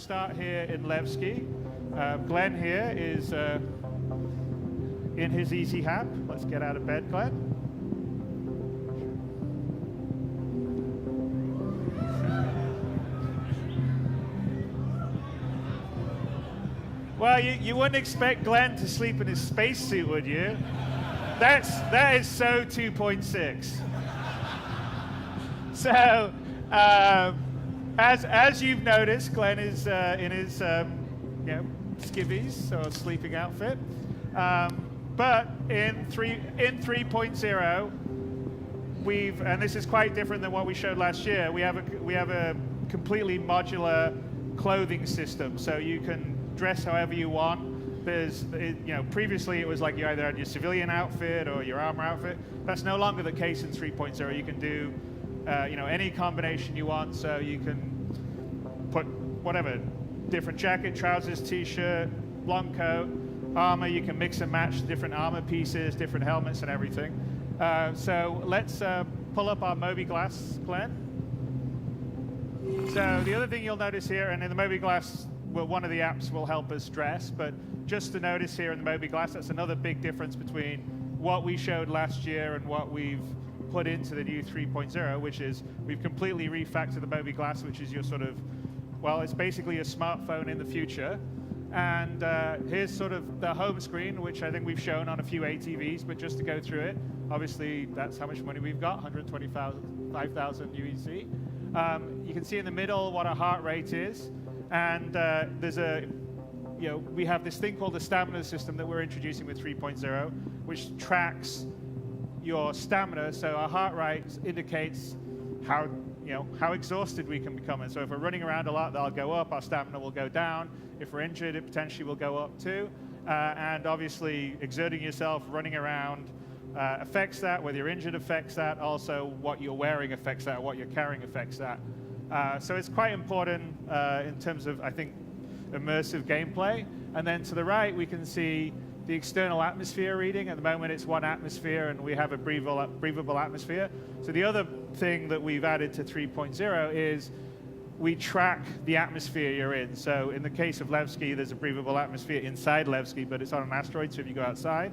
start here in Levski. Glenn here is in his easy hab. Let's get out of bed, Glenn. Well, you wouldn't expect Glenn to sleep in his spacesuit, would you? That is so 2.6. So, as you've noticed, Glenn is in his skivvies or sleeping outfit. But in 3.0, and this is quite different than what we showed last year. We have a completely modular clothing system, so you can dress however you want. Previously it was like you either had your civilian outfit or your armor outfit. That's no longer the case in 3.0. You can do, any combination you want. So you can put whatever, different jacket, trousers, t-shirt, long coat, armor. You can mix and match different armor pieces, different helmets, and everything. So let's pull up our mobiGlas, Glenn. So the other thing you'll notice here, and in the mobiGlas, well, one of the apps will help us dress, but just to notice here in the mobiGlas, that's another big difference between what we showed last year and what we've put into the new 3.0, which is we've completely refactored the mobiGlas, which is your sort of, well, it's basically a smartphone in the future. And here's sort of the home screen, which I think we've shown on a few ATVs, but just to go through it, obviously that's how much money we've got, 125,000 UEC. You can see in the middle what our heart rate is. And we have this thing called the stamina system that we're introducing with 3.0, which tracks your stamina. So our heart rate indicates how exhausted we can become. And so if we're running around a lot, that'll go up. Our stamina will go down. If we're injured, it potentially will go up too. And obviously, exerting yourself, running around affects that. Whether you're injured affects that. Also, what you're wearing affects that. What you're carrying affects that. So it's quite important in terms of, I think, immersive gameplay. And then to the right, we can see the external atmosphere reading. At the moment, it's 1 atmosphere, and we have a breathable atmosphere. So the other thing that we've added to 3.0 is we track the atmosphere you're in. So in the case of Levski, there's a breathable atmosphere inside Levski, but it's on an asteroid, so if you go outside,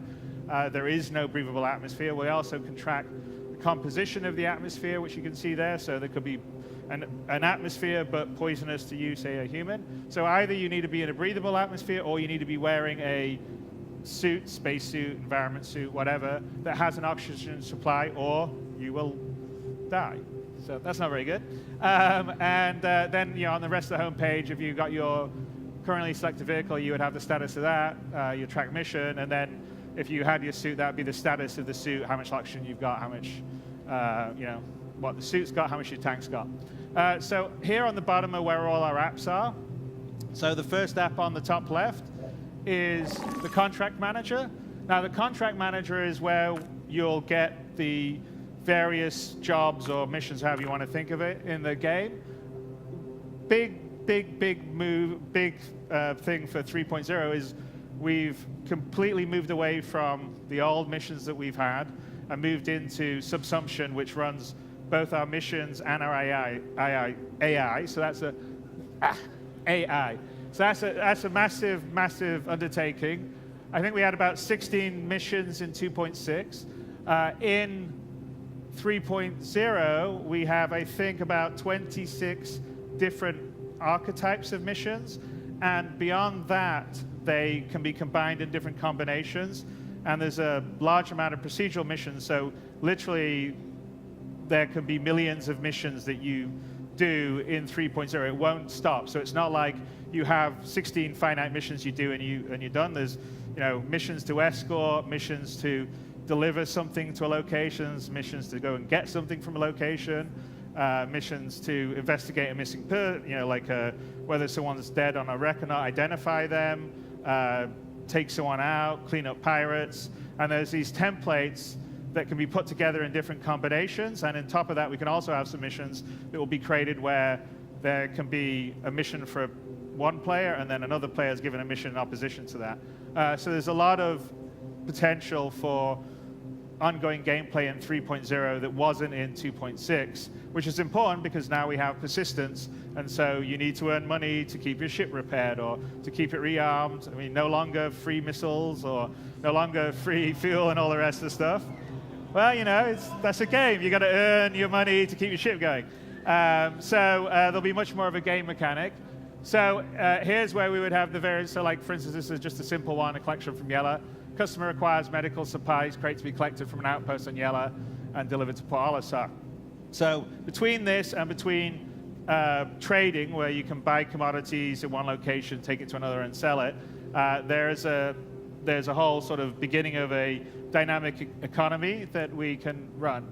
there is no breathable atmosphere. We also can track the composition of the atmosphere, which you can see there. So there could be an atmosphere, but poisonous to you, say, a human. So either you need to be in a breathable atmosphere, or you need to be wearing a suit, spacesuit, environment suit, whatever, that has an oxygen supply, or you will die. So that's not very good. Then on the rest of the homepage, if you've got your currently selected vehicle, you would have the status of that, your track mission, and then if you had your suit, that would be the status of the suit, how much oxygen you've got, how much, what the suit's got, how much your tank's got. So here on the bottom are where all our apps are. So the first app on the top left is the Contract Manager. Now the Contract Manager is where you'll get the various jobs or missions, however you want to think of it, in the game. Big thing for 3.0 is we've completely moved away from the old missions that we've had and moved into Subsumption, which runs both our missions and our AI. So that's AI. So that's a massive undertaking. I think we had about 16 missions in 2.6. In 3.0, we have, I think, about 26 different archetypes of missions. And beyond that, they can be combined in different combinations. And there's a large amount of procedural missions. So literally, there can be millions of missions that you do in 3.0. It won't stop. So it's not like you have 16 finite missions you do and you're done. There's missions to escort, missions to deliver something to a location, missions to go and get something from a location, missions to investigate a missing person, whether someone's dead on a wreck or not, identify them, take someone out, clean up pirates. And there's these templates that can be put together in different combinations. And on top of that, we can also have some missions that will be created where there can be a mission for one player, and then another player is given a mission in opposition to that. So there's a lot of potential for ongoing gameplay in 3.0 that wasn't in 2.6, which is important because now we have persistence, and so you need to earn money to keep your ship repaired or to keep it rearmed. I mean, no longer free missiles or no longer free fuel and all the rest of the stuff. Well, you know, that's a game. You got to earn your money to keep your ship going. So there'll be much more of a game mechanic. So here's where we would have the variants. So like, for instance, this is just a simple one, a collection from Yella. Customer requires medical supplies, crate to be collected from an outpost on Yella and delivered to Port Olisar. So between this and between trading, where you can buy commodities in one location, take it to another and sell it, there's a whole sort of beginning of a dynamic economy that we can run.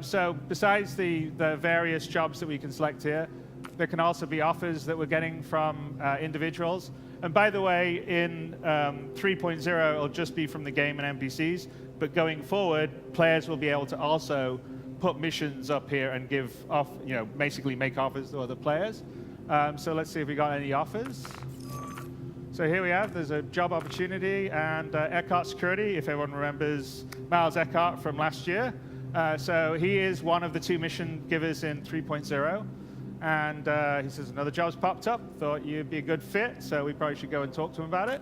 So besides the various jobs that we can select here, there can also be offers that we're getting from individuals. And by the way, in 3.0, it'll just be from the game and NPCs. But going forward, players will be able to also put missions up here and give off, you know, basically make offers to other players. So let's see if we got any offers. So here we have, there's a job opportunity and Eckhart Security, if everyone remembers Miles Eckhart from last year. So he is one of the 2 mission givers in 3.0. And he says, another job's popped up, thought you'd be a good fit, so we probably should go and talk to him about it.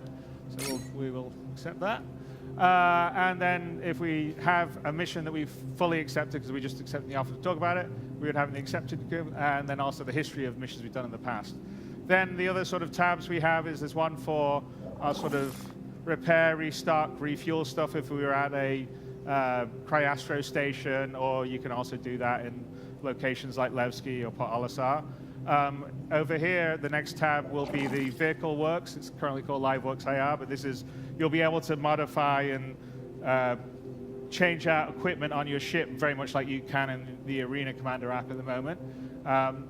So we will accept that. And then if we have a mission that we've fully accepted, because we just accepted the offer to talk about it, we would have the accepted, and then also the history of missions we've done in the past. Then the other sort of tabs we have is there's one for our sort of repair, restock, refuel stuff if we were at a Cryastro station, or you can also do that in locations like Levski or Port Olisar. Over here, the next tab will be the vehicle works. It's currently called Live Works IR, but this is, you'll be able to modify and change out equipment on your ship very much like you can in the Arena Commander app at the moment.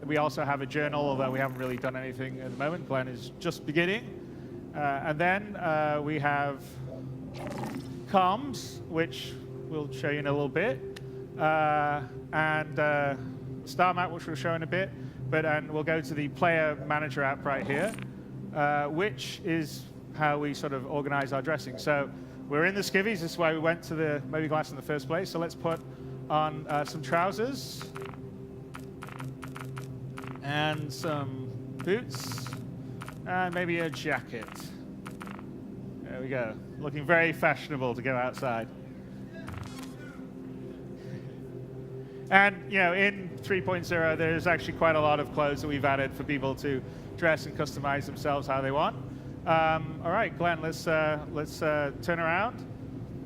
We also have a journal, although we haven't really done anything at the moment. Glenn is just beginning. And then we have comms, which we'll show you in a little bit. And Star Map, which we'll show in a bit, and we'll go to the Player Manager app right here, which is how we sort of organize our dressing. So we're in the skivvies. This is why we went to the Moby Glass in the first place. So let's put on some trousers and some boots and maybe a jacket. There we go. Looking very fashionable to go outside. And, you know, in 3.0, there's actually quite a lot of clothes that we've added for people to dress and customize themselves how they want. All right, Glenn, let's turn around.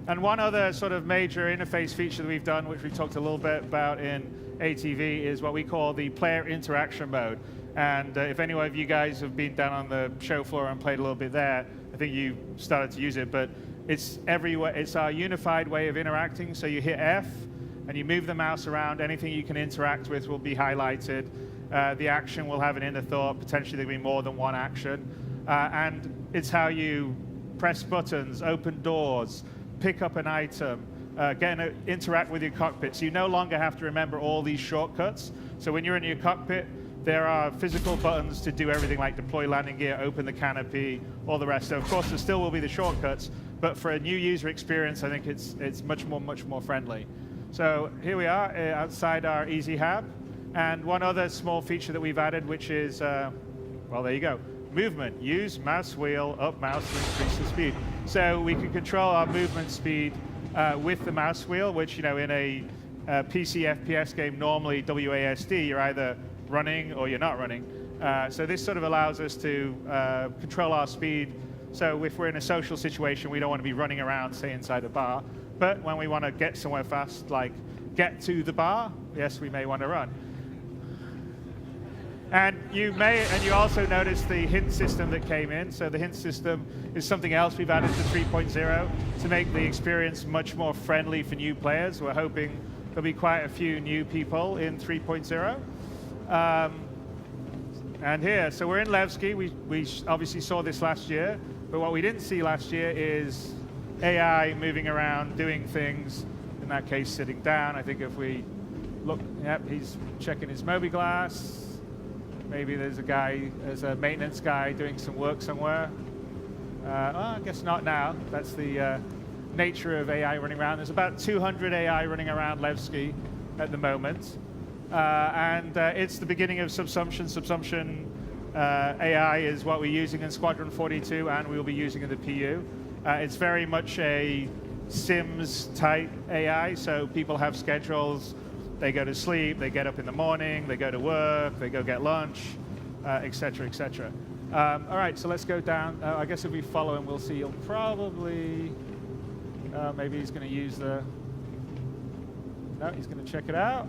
And one other sort of major interface feature that we've done, which we talked a little bit about in ATV, is what we call the player interaction mode. And if any of you guys have been down on the show floor and played a little bit there, I think you started to use it. But it's everywhere. It's our unified way of interacting. So you hit F, and you move the mouse around, anything you can interact with will be highlighted. The action will have an inner thought, potentially there'll be more than one action. And it's how you press buttons, open doors, pick up an item, interact with your cockpit. So you no longer have to remember all these shortcuts. So when you're in your cockpit, there are physical buttons to do everything like deploy landing gear, open the canopy, all the rest. So of course there still will be the shortcuts, but for a new user experience, I think it's much more friendly. So here we are outside our Easy Hab. And one other small feature that we've added, which is, well, there you go. Movement. Use mouse wheel, up mouse to increase the speed. So we can control our movement speed with the mouse wheel, which, you know, in a PC FPS game, normally WASD, you're either running or you're not running. So this sort of allows us to control our speed. So if we're in a social situation, we don't want to be running around, say, inside a bar. But when we want to get somewhere fast, like get to the bar, yes, we may want to run. And you also notice the hint system that came in. So the hint system is something else we've added to 3.0 to make the experience much more friendly for new players. We're hoping there'll be quite a few new people in 3.0. And here, so we're in Levski. We obviously saw this last year, but what we didn't see last year is AI moving around, doing things, in that case, sitting down. I think if we look, yep, he's checking his Moby Glass. Maybe there's a maintenance guy doing some work somewhere. I guess not now. That's the nature of AI running around. There's about 200 AI running around Levski at the moment. And it's the beginning of subsumption. Subsumption AI is what we're using in Squadron 42, and we'll be using in the PU. It's very much a Sims-type AI, so people have schedules. They go to sleep, they get up in the morning, they go to work, they go get lunch, et cetera, et cetera. All right, so let's go down. I guess if we follow him, we'll see he'll probably, maybe he's going to use the, no, he's going to check it out.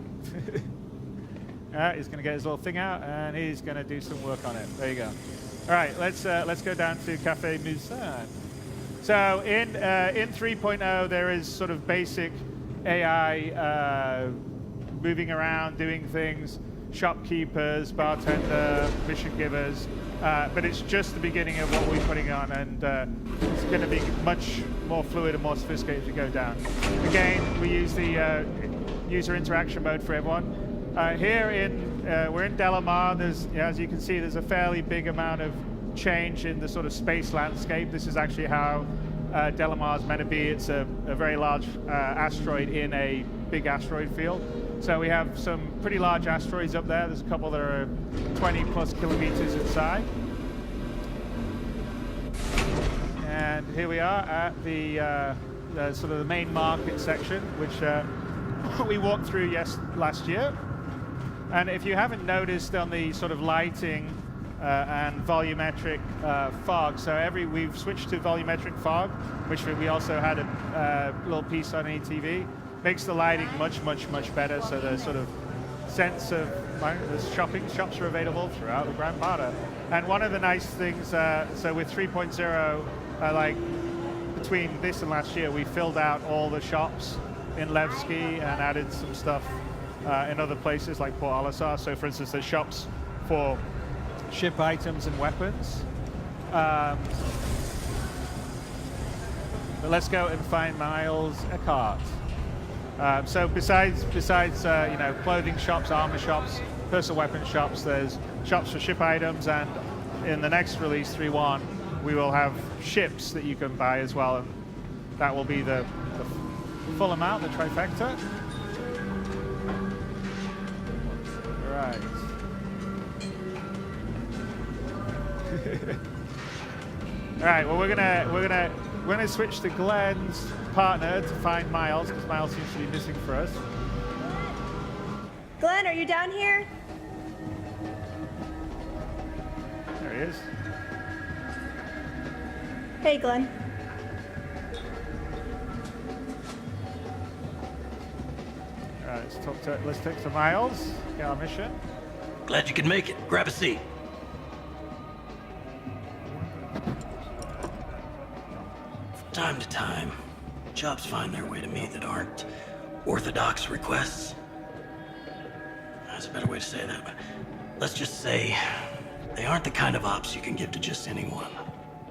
He's going to get his little thing out, and he's going to do some work on it. There you go. All right, let's go down to Cafe Musan. So in 3.0, there is sort of basic AI moving around, doing things, shopkeepers, bartender, mission givers, but it's just the beginning of what we're putting on, and it's going to be much more fluid and more sophisticated as we go down. Again, we use the user interaction mode for everyone. Here we're in Delamar. There's, as you can see, there's a fairly big amount of change in the sort of space landscape. This is actually how Delamar is meant to be. It's a very large asteroid in a big asteroid field. So we have some pretty large asteroids up there. There's a couple that are 20 plus kilometers inside. And here we are at the sort of the main market section, which we walked through last year. And if you haven't noticed on the sort of lighting and volumetric fog, so we've switched to volumetric fog, which we also had a little piece on ATV. Makes the lighting much, much, much better. So the sort of sense of the shops are available throughout the Grand Parter. And one of the nice things, so with 3.0, like between this and last year, we filled out all the shops in Levski and added some stuff in other places like Port Olisar. So for instance, there's shops for ship items and weapons. But let's go and find Miles Eckhart. So besides clothing shops, armor shops, personal weapon shops, there's shops for ship items, and in the next release 3.1 we will have ships that you can buy as well, and that will be the full amount, the trifecta. Right. All right. Well, we're gonna switch to Glenn's partner to find Miles, because Miles seems to be missing for us. Glenn, are you down here? There he is. Hey, Glenn. All right. Let's talk to Miles. Get our mission. Glad you could make it. Grab a seat. From time to time, jobs find their way to me that aren't orthodox requests. That's a better way to say that, but let's just say they aren't the kind of ops you can give to just anyone.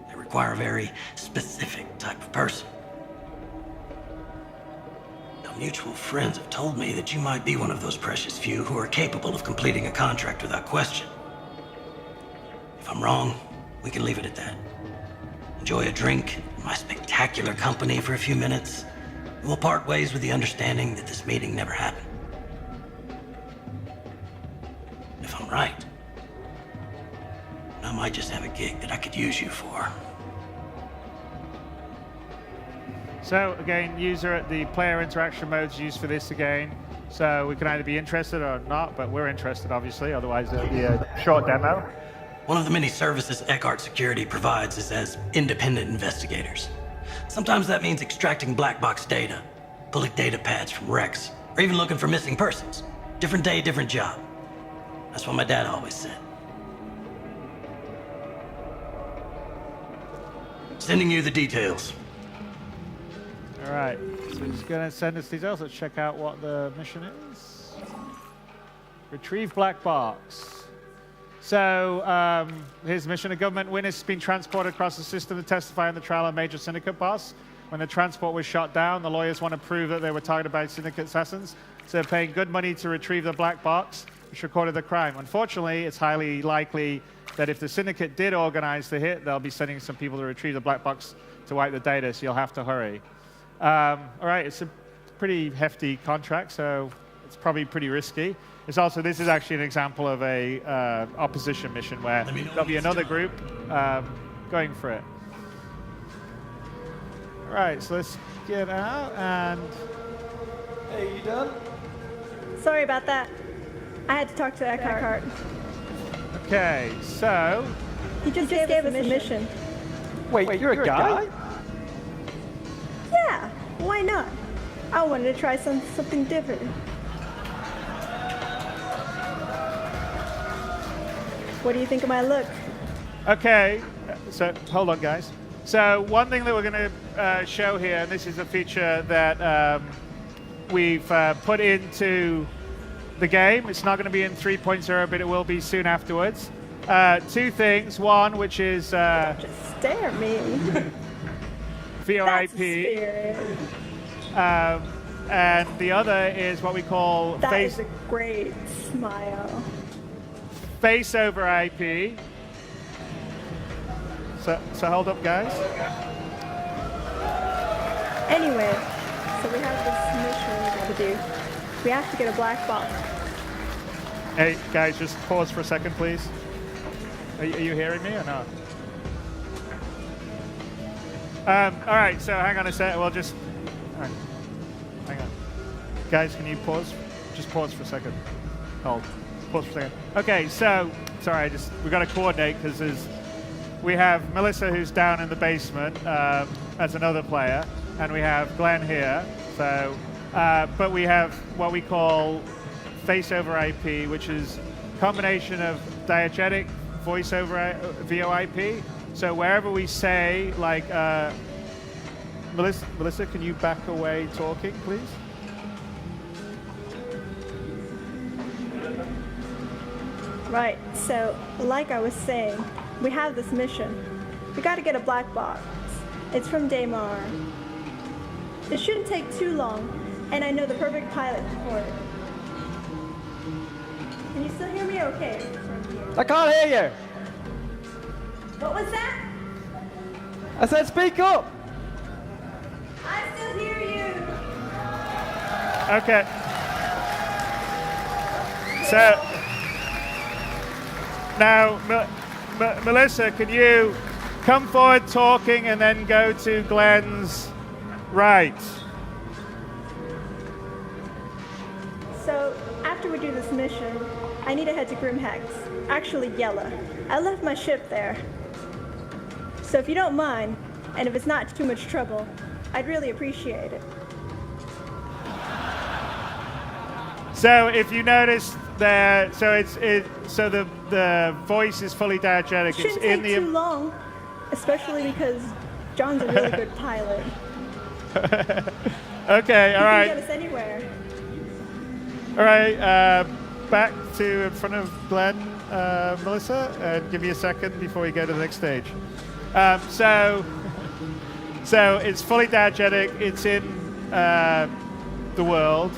They require a very specific type of person. Now, mutual friends have told me that you might be one of those precious few who are capable of completing a contract without question. If I'm wrong, we can leave it at that. Enjoy a drink in my spectacular company for a few minutes, and we'll part ways with the understanding that this meeting never happened. If I'm right, I might just have a gig that I could use you for. So again, user, the player interaction mode's used for this again. So we can either be interested or not, but we're interested, obviously. Otherwise, it'll be a short demo. One of the many services Eckhart Security provides is as independent investigators. Sometimes that means extracting black box data, pulling data pads from wrecks, or even looking for missing persons. Different day, different job. That's what my dad always said. Sending you the details. All right, so he's going to send us details. Let's check out what the mission is. Retrieve black box. So his mission, a government witness has been transported across the system to testify on the trial of major syndicate boss. When the transport was shot down, the lawyers want to prove that they were targeted by syndicate assassins. So they're paying good money to retrieve the black box, which recorded the crime. Unfortunately, it's highly likely that if the syndicate did organize the hit, they'll be sending some people to retrieve the black box to wipe the data, so you'll have to hurry. All right, it's a pretty hefty contract, so it's probably pretty risky. It's also, this is actually an example of a opposition mission where there'll be another group going for it. All right, so let's get out and... Hey, you done? Sorry about that. I had to talk to Eckhart. Okay, so... He just gave us a mission. Wait, you're a guy? Yeah, why not? I wanted to try something different. What do you think of my look? Okay, so hold on, guys. So one thing that we're going to show here, and this is a feature that we've put into the game. It's not going to be in 3.0, but it will be soon afterwards. Two things. One, which is Just stare at me. That's a VoIP, spirit. and the other is what we call That face is a great smile. over IP. So hold up, guys. Anyway, so we have this mission we got to do. We have to get a black box. Hey, guys, just pause for a second, please. Are you hearing me or not? All right, so hang on a sec. We'll just... all right, hang on. Guys, can you pause? Just pause for a second. Hold. Pause for a second. Okay, so... Sorry, we've got to coordinate because we have Melissa who's down in the basement as another player, and we have Glenn here. So, but we have what we call face over IP, which is a combination of diegetic voice over VoIP. So wherever we say, like, Melissa, can you back away talking, please? Right, so like I was saying, we have this mission. We got to get a black box. It's from Daymar. It shouldn't take too long, and I know the perfect pilot for it. Can you still hear me okay? From here? I can't hear you. What was that? I said speak up. I still hear you. Okay. So now, Melissa, can you come forward talking and then go to Glenn's right? So, after we do this mission, I need to head to Grimhex. Actually, Yella. I left my ship there. So if you don't mind, and if it's not too much trouble, I'd really appreciate it. So if you notice there, so the voice is fully diegetic. It shouldn't take too long, especially because John's a really good pilot. Okay, all He right. can get us anywhere. All right, back to in front of Glenn, Melissa, and give me a second before we go to the next stage. So it's fully diegetic. It's in the world.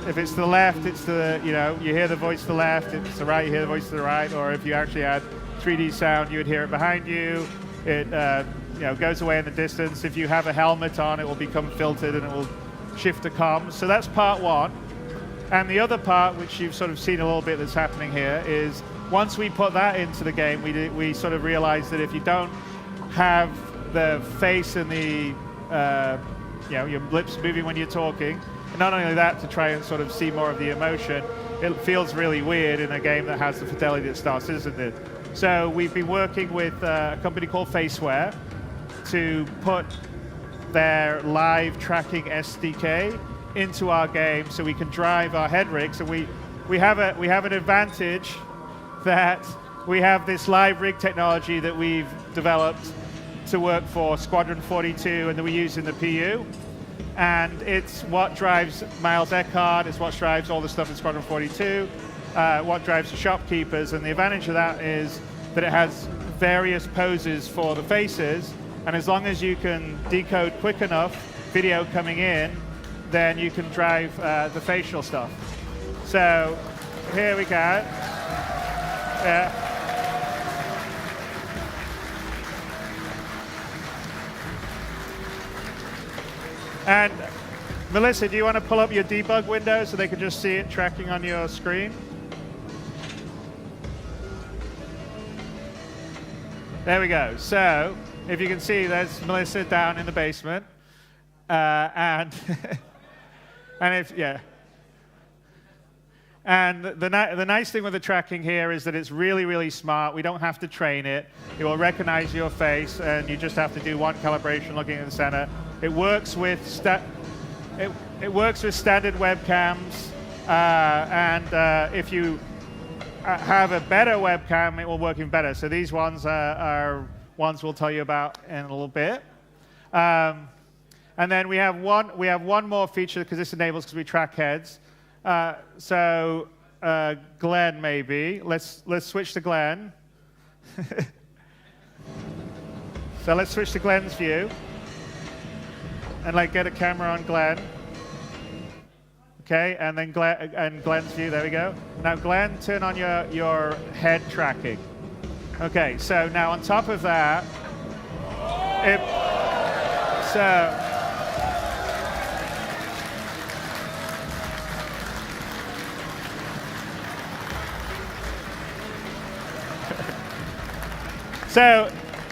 If it's to the left, it's to the, you hear the voice to the left. If it's to the right, you hear the voice to the right. Or if you actually had 3D sound, you would hear it behind you. It goes away in the distance. If you have a helmet on, it will become filtered and it will shift to comms. So that's part one. And the other part, which you've sort of seen a little bit that's happening here, is once we put that into the game, we sort of realized that if you don't have the face and the your lips moving when you're talking, and not only that, to try and sort of see more of the emotion, it feels really weird in a game that has the fidelity that Star Citizen did. So we've been working with a company called Faceware to put their live tracking SDK into our game so we can drive our head rigs. And we have an advantage that we have this live rig technology that we've developed to work for Squadron 42 and that we use in the PU. And it's what drives Miles Eckhart, it's what drives all the stuff in Squadron 42, what drives the shopkeepers. And the advantage of that is that it has various poses for the faces, and as long as you can decode quick enough video coming in, then you can drive the facial stuff. So here we go. Yeah. And Melissa, do you want to pull up your debug window so they can just see it tracking on your screen? There we go. So if you can see, there's Melissa down in the basement. And And the nice thing with the tracking here is that it's really, really smart. We don't have to train it. It will recognize your face, and you just have to do one calibration looking at the center. It works with it works with standard webcams, and if you have a better webcam, it will work even better. So these ones are ones we'll tell you about in a little bit. And then we have one more feature because this enables, because we track heads. So Glenn, maybe let's switch to Glenn. So let's switch to Glenn's view and get a camera on Glenn. Okay, and then Glenn's view. There we go. Now Glenn, turn on your head tracking. Okay, so now on top of that,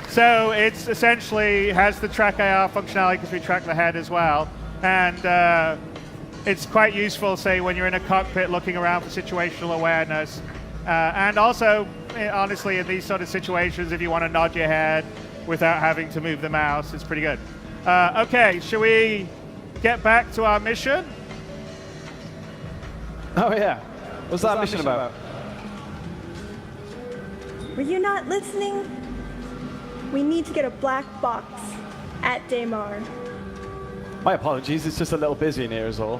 So it's essentially has the track AR functionality because we track the head as well, and it's quite useful, say, when you're in a cockpit looking around for situational awareness, and also, honestly, in these sort of situations, if you want to nod your head without having to move the mouse, it's pretty good. Okay, shall we get back to our mission? Oh yeah, what's that mission about? Were you not listening? We need to get a black box at Daymar. My apologies, it's just a little busy in here is all.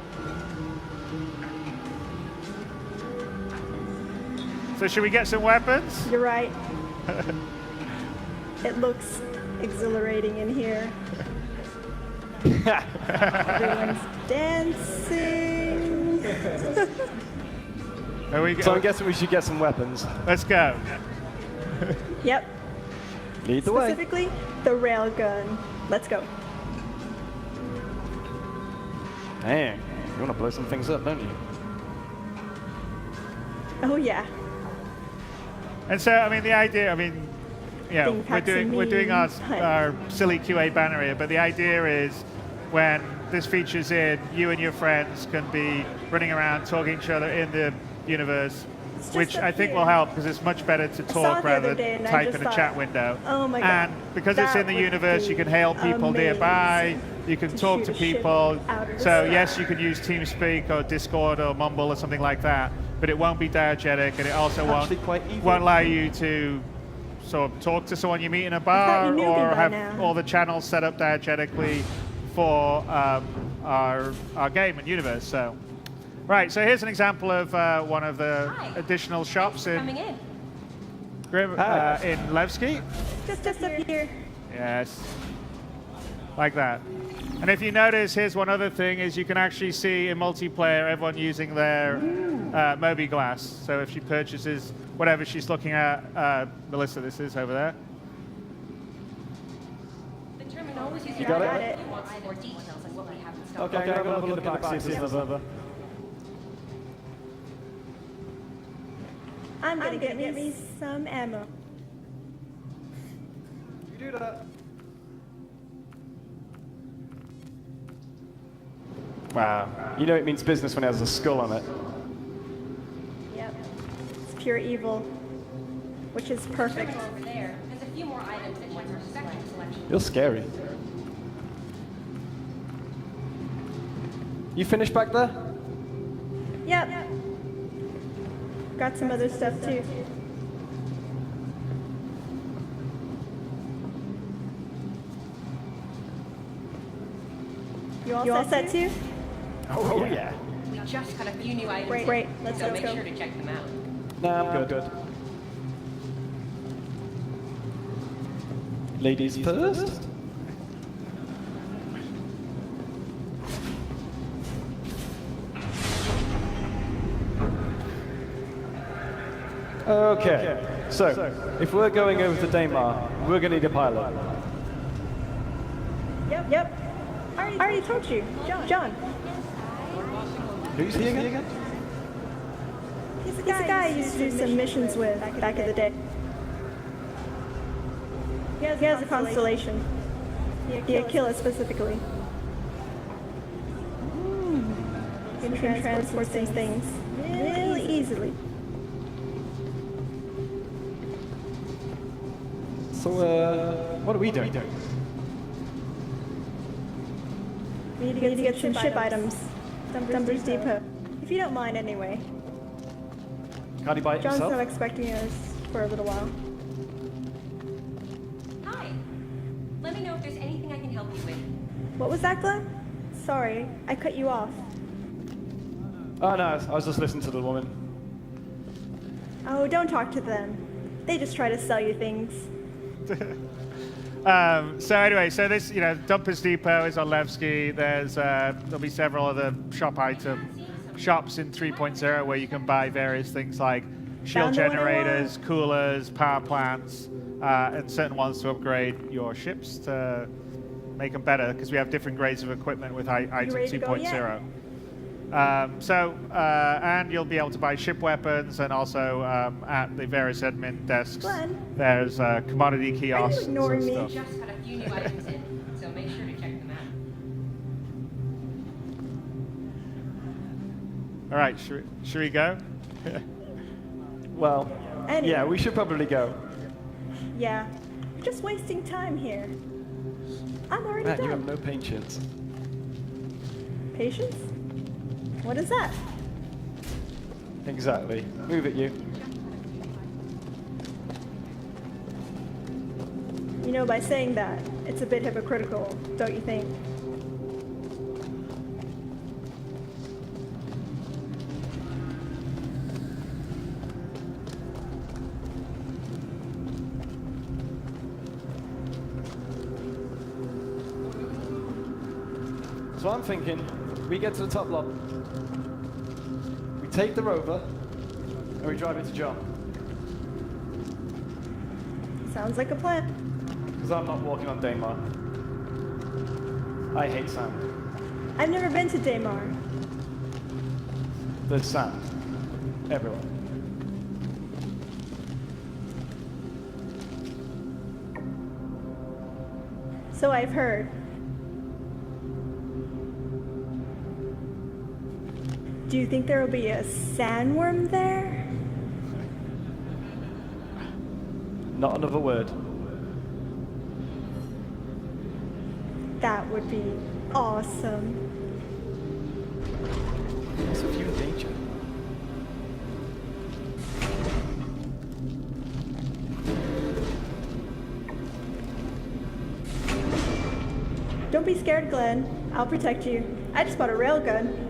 So should we get some weapons? You're right. It looks exhilarating in here. Everyone's dancing. So I'm guessing we should get some weapons. Let's go. Yep. Lead the way. Specifically, the railgun. Let's go. Dang, you want to blow some things up, don't you? Oh yeah. And so, I mean, the idea, yeah, we're doing our silly QA banner here, but the idea is when this feature's in, you and your friends can be running around talking to each other in the universe, which I think will help because it's much better to talk rather than type in a chat window. Oh my God. And because it's in the universe, you can hail people nearby, you can talk to people. So yes, you can use TeamSpeak or Discord or Mumble or something like that, but it won't be diegetic, and it also won't allow you to sort of talk to someone you meet in a bar or have all the channels set up diegetically for our game and universe. So. Right, so here's an example of one of the additional shops in Levski. Just up here. Yes, like that. And if you notice, here's one other thing, is you can actually see in multiplayer everyone using their Mobi glass. So if she purchases whatever she's looking at, Melissa, this is over there. You got it? Okay, I'm going to look in the back, see if there's other. I'm gonna get me some ammo. You do that. Wow. You know it means business when it has a skull on it. Yep. It's pure evil, which is perfect. Over there, there's a few more items that join our second selection. You're scary. You finished back there? Yep. Got some other stuff too. You all set too? Oh yeah. We just got a few new items. Great. Let's so go. make sure to check them out. No, I'm good. Ladies first? Okay, so if we're going over to Daymar, we're going to need a pilot. Yep. I already told you. John. Who's he again? He's a guy I used to do some missions with back in the day. He has a constellation. The Aquila specifically. You can transport these things really easily. So, what are we doing? We need to get some ship items. Dumper's Depot. If you don't mind anyway. Can't he buy it John's himself? not expecting us for a little while. Hi. Let me know if there's anything I can help you with. What was that, Glenn? Sorry, I cut you off. Oh no, I was just listening to the woman. Oh, don't talk to them. They just try to sell you things. So anyway, so this, Dumpers Depot is on Levski. There'll be several other shops in 3.0 where you can buy various things like shield Found the one I generators, coolers, power plants, and certain ones to upgrade your ships to make them better, because we have different grades of equipment with item ready to go 2.0. And you'll be able to buy ship weapons, and also at the various admin desks, Glenn? there's commodity kiosks and ignoring me? stuff. Just got a few new items in, so make sure to check them out. All right, should we go? Well, Anyway. yeah, we should probably go. Yeah, we're just wasting time here. I'm already Man, done. you have no patience. Patience? What is that? Exactly. Move it, you. You know, by saying that, it's a bit hypocritical, don't you think? So I'm thinking, we get to the top lot. We take the rover, and we drive it to John. Sounds like a plan. Because I'm not walking on Daymar. I hate sand. I've never been to Daymar. There's sand. Everywhere. So I've heard. Do you think there will be a sandworm there? Not another word. That would be awesome. What's with you in danger? Don't be scared, Glenn. I'll protect you. I just bought a railgun.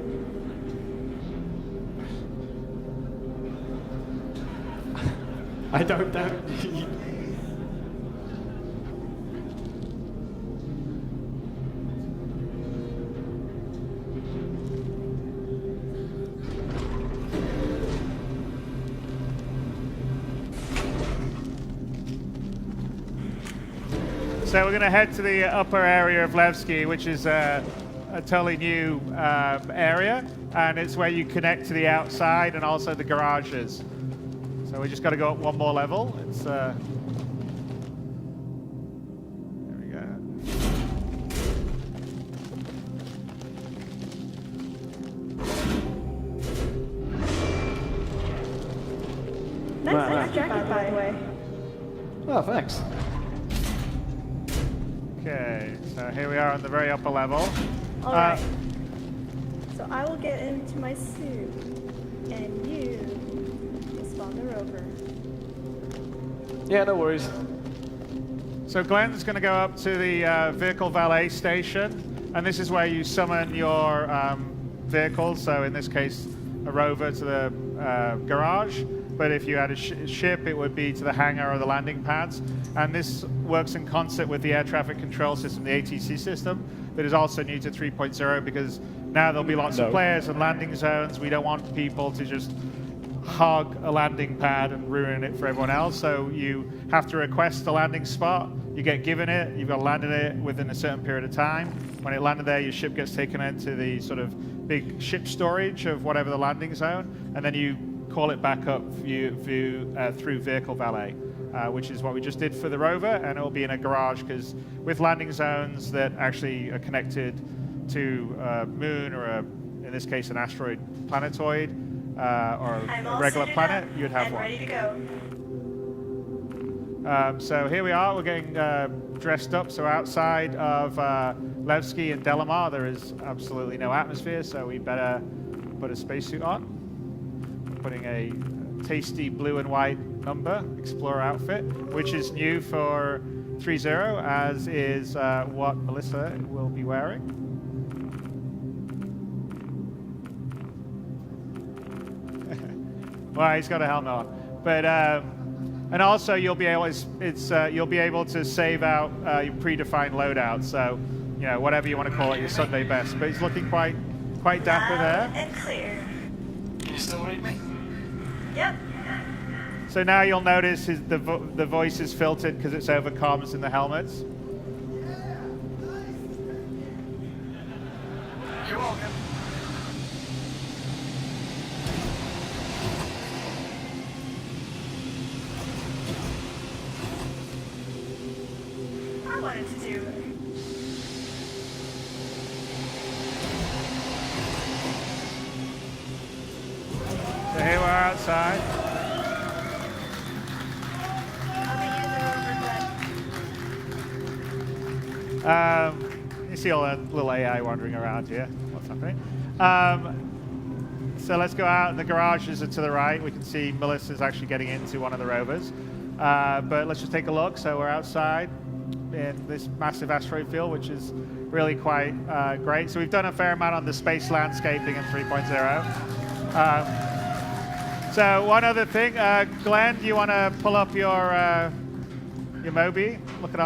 I don't doubt. So we're going to head to the upper area of Levski, which is a totally new area, and it's where you connect to the outside and also the garages. So we just got to go up one more level. It's there we go. Nice jacket, by the way. Oh, thanks. Okay, so here we are on the very upper level. All right. So I will get into my suit, and you will spawn the rover. Yeah, no worries. So Glenn's going to go up to the vehicle valet station, and this is where you summon your vehicles. So in this case, a rover to the garage. But if you had a ship, it would be to the hangar or the landing pads. And this works in concert with the air traffic control system, the ATC system, that is also new to 3.0, because now there'll be lots of players and landing zones. We don't want people to just hog a landing pad and ruin it for everyone else. So you have to request a landing spot. You get given it. You've got to land in it within a certain period of time. When it landed there, your ship gets taken into the sort of big ship storage of whatever the landing zone, and then you call it back up through vehicle valet, which is what we just did for the rover, and it will be in a garage, because with landing zones that actually are connected to a moon or, in this case, an asteroid planetoid or a regular planet, you'd have one. Ready to go. So here we are, we're getting dressed up. So outside of Levski and Delamar, there is absolutely no atmosphere, so we better put a spacesuit on. Putting a tasty blue and white number Explorer outfit, which is new for 3.0, as is what Melissa will be wearing. Well, he's got a helmet on, but and also you'll be able you'll be able to save out your predefined loadout. So whatever you want to call it, your Sunday best. But he's looking quite dapper there. And clear. Can you still read me? Yep. So now you'll notice the voice is filtered because it's over comms in the helmets. You're welcome. I wanted to do it. So here we're outside. You see all that little AI wandering around here. What's happening? So let's go out. The garages are to the right. We can see Melissa's actually getting into one of the rovers. But let's just take a look. So we're outside in this massive asteroid field, which is really quite great. So we've done a fair amount on the space landscaping in 3.0. So one other thing, Glenn, do you want to pull up your Moby? Look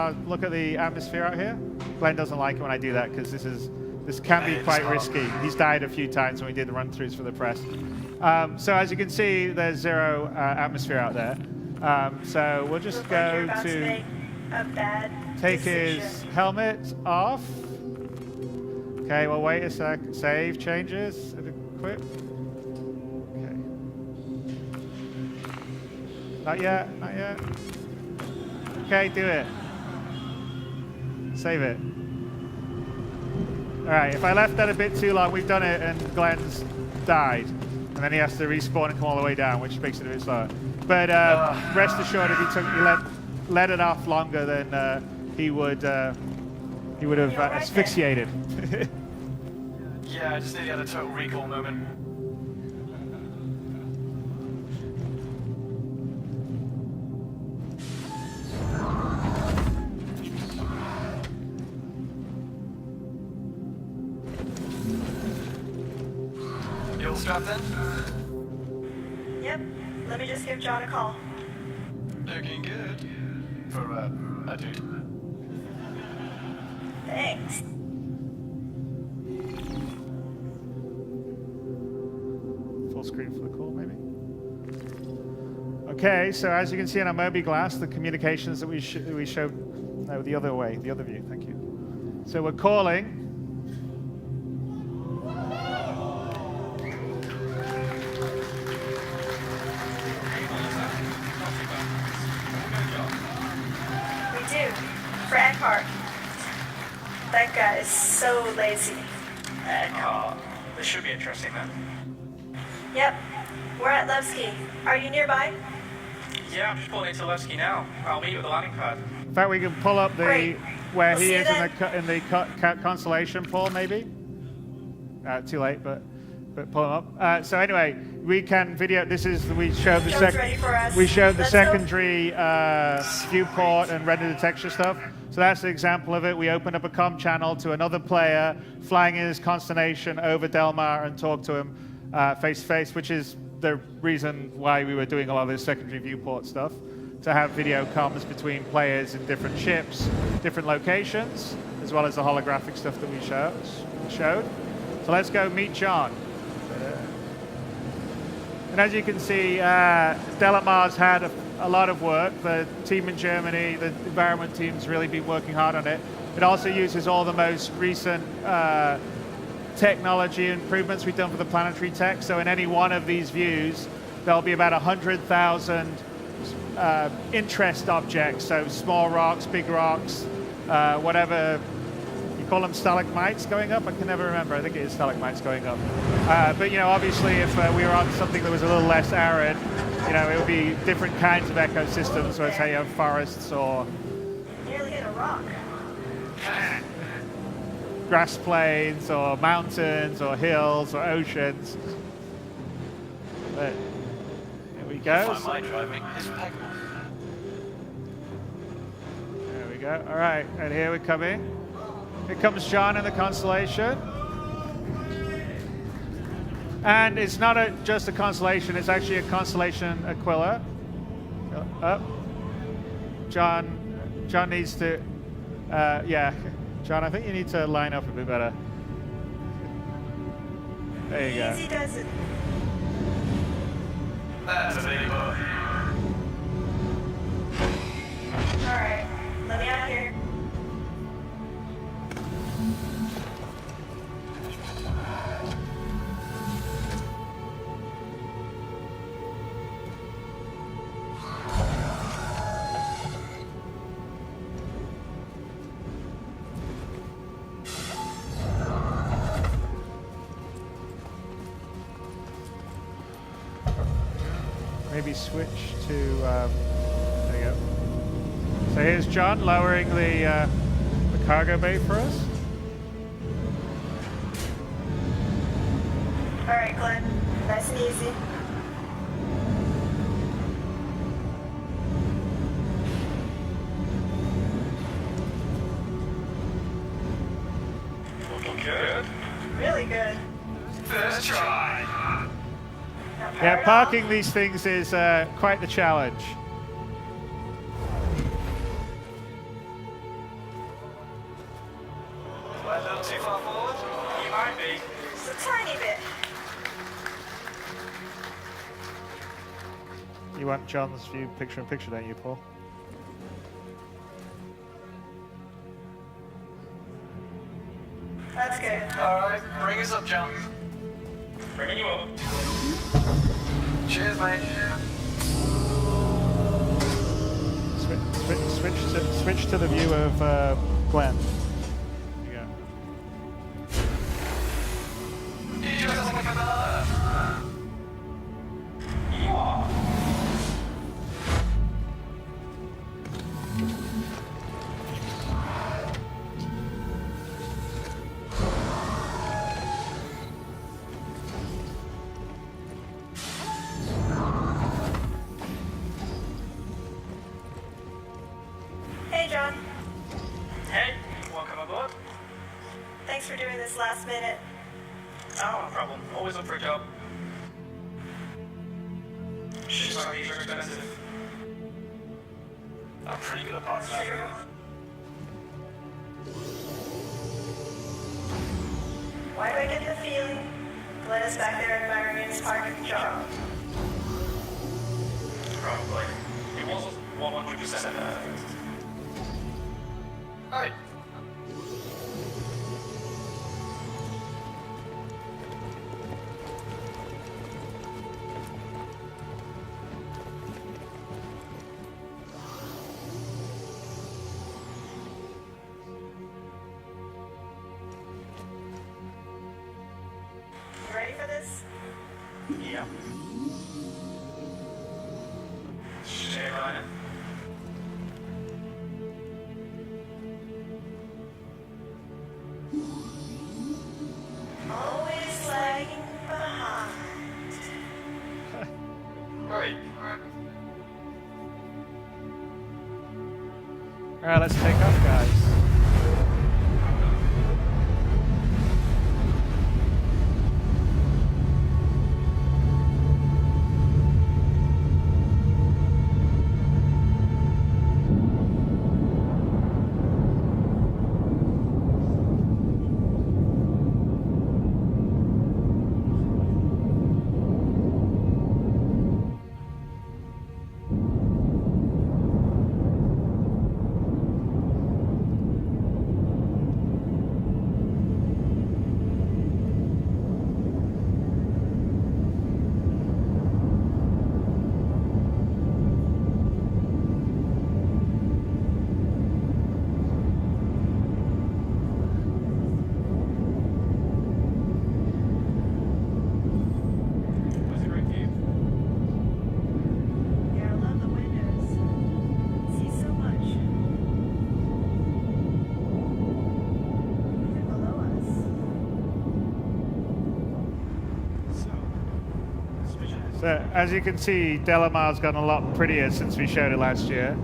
at the atmosphere out here. Glenn doesn't like it when I do that because this can be quite risky. He's died a few times when we did the run-throughs for the press. So as you can see, there's zero atmosphere out there. So we'll just go to take his helmet off. Okay, we'll wait a sec. Save changes. Equip. Okay. Not yet. Not yet. Okay, do it. Save it. All right, if I left that a bit too long, we've done it and Glenn's died. And then he has to respawn and come all the way down, which makes it a bit slower. But rest assured, if you let it off longer, then he would have asphyxiated. Yeah, I just nearly had a total recall moment. You all strapped in? Yep. Let me just give John a call. Looking good. For a dude. Thanks. Full screen for the call, maybe. Okay, so as you can see on our Moby glass, the communications that we showed, no, the other way, the other view, thank you. So we're calling. That guy is so lazy. This should be interesting then. Yep. We're at Levski. Are you nearby? Yeah, I'm just pulling into Levski now. I'll meet you at the landing pad. In fact, we can pull up Great. where We'll he see is you in the constellation, Paul, maybe? Too late, but pull him up. So anyway, we can video. We showed the John's ready for us. we showed the Let's secondary viewport and render the texture stuff. So that's an example of it. We opened up a comm channel to another player flying in his constellation over Delmar and talk to him face to face, which is the reason why we were doing a lot of this secondary viewport stuff, to have video comms between players in different ships, different locations, as well as the holographic stuff that we showed. So let's go meet John. And as you can see, Delamar's had a lot of work. The team in Germany, the environment team's really been working hard on it. It also uses all the most recent technology improvements we've done for the planetary tech. So in any one of these views, there'll be about 100,000 interest objects. So small rocks, big rocks, whatever. You call them stalagmites going up? I can never remember. I think it is stalagmites going up. But, you know, obviously if we were on something that was a little less arid, you know, it would be different kinds of ecosystems. So let's say you have forests or... Nearly hit a rock. grass plains or mountains or hills or oceans. But here we go. My driving is impeccable. There we go. All right, and here we come in. Here comes John in the Constellation. And it's not just a Constellation, it's actually a Constellation Aquila. Up. John needs to, yeah. John, I think you need to line up a bit better. There you go. Easy does it. That's a big boy. All right, let me out here. Maybe switch to, there you go. So here's John lowering the cargo bay for us. All right, Glenn, nice and easy. Looking good. Really good. First try. Yeah, parking these things is quite the challenge. A little too far forward? You might be. Just a tiny bit. You want John's view picture-in-picture, don't you, Paul? That's good. Alright, bring us up, John. Bringing you up. Cheers, mate. Switch to the view of Glenn. There you go. You just like another. You are. Hey, John. Hey, welcome aboard. Thanks for doing this last minute. Oh, no problem. Always up for a job. Ships are very expensive. I'm pretty good at parts of that. Why do I get the feeling Glenn is back there admiring his parking job? Probably. It wasn't 100% perfect. Hey. You ready for this? Yeah. Stay running. Always lagging behind. Right. All right, let's take off, guys. So as you can see, Delamar's gotten a lot prettier since we showed it last year.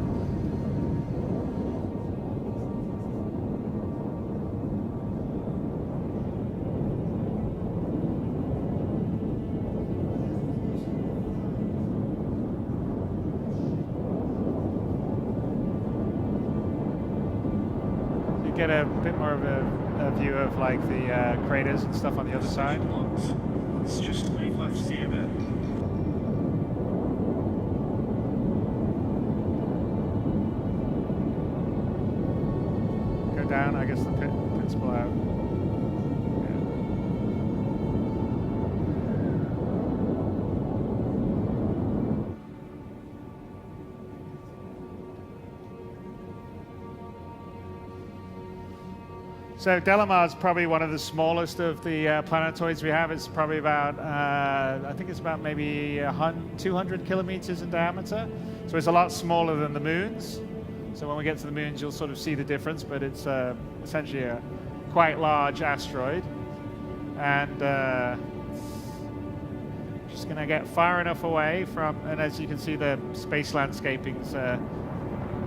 You get a bit more of a view of like the craters and stuff on the other side. It's just we've left to see a bit. Go down, I guess the pits pull out. So Delamar is probably one of the smallest of the planetoids we have. It's probably about, I think it's about maybe 200 kilometers in diameter. So it's a lot smaller than the moons. So when we get to the moons, you'll sort of see the difference, but it's essentially a quite large asteroid. And just gonna get far enough away from, and as you can see, the space landscaping's